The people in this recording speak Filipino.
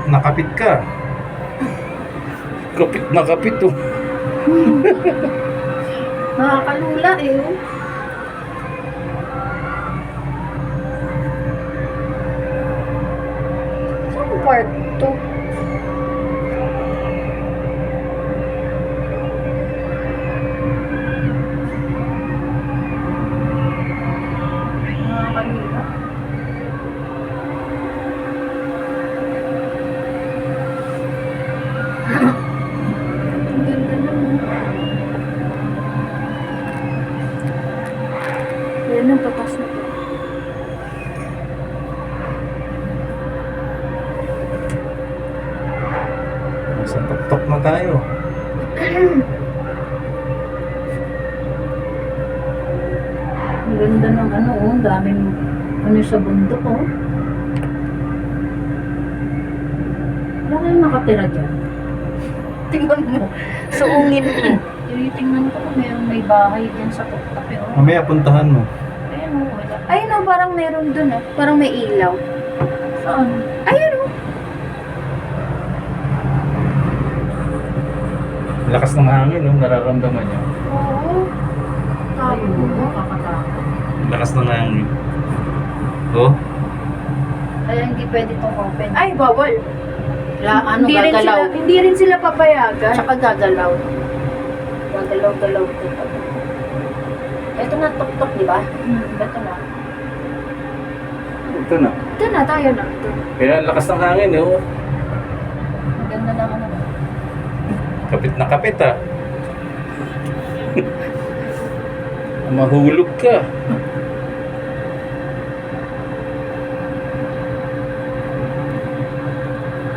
na kapit ka. Kapit na kapit oh. Nakakalula eh. Oh. Saan part to? Nakakalula. Ang ganda naman. Yan ang patas na to. Nasa tuktok na tayo. Ang ganda ng ano, oh. Ang daming ano sa bundok, oh. Wala kayong nakatira dyan. Tingnan mo. Suungin mo. Tinitingnan ko kung may bahay dyan sa tuktok, eh, oh. Mamaya puntahan mo. Ayun, oh. Wala. Ayun, oh. Parang meron dun, oh. Parang may ilaw. Saan? Ayun, oh. Lakas ng hangin oh, nararamdaman niyo. Oo. Ayun, oh. Kakatakot. Lakas ng hangin. Oh, Kaya hindi pwede itong open. Ay, bawal. Ano, Hindi rin gagalaw. sila, hindi rin sila papayagan. Tsaka gagalaw. Gagalaw-galaw ito. Ito na, tok-tok, di ba? Ito na. ito na. Ito na, tayo na. Ito. Kaya lakas ng hangin eh oh. Ang ganda na ano. Kapit na kapit ah. Mahulog ka.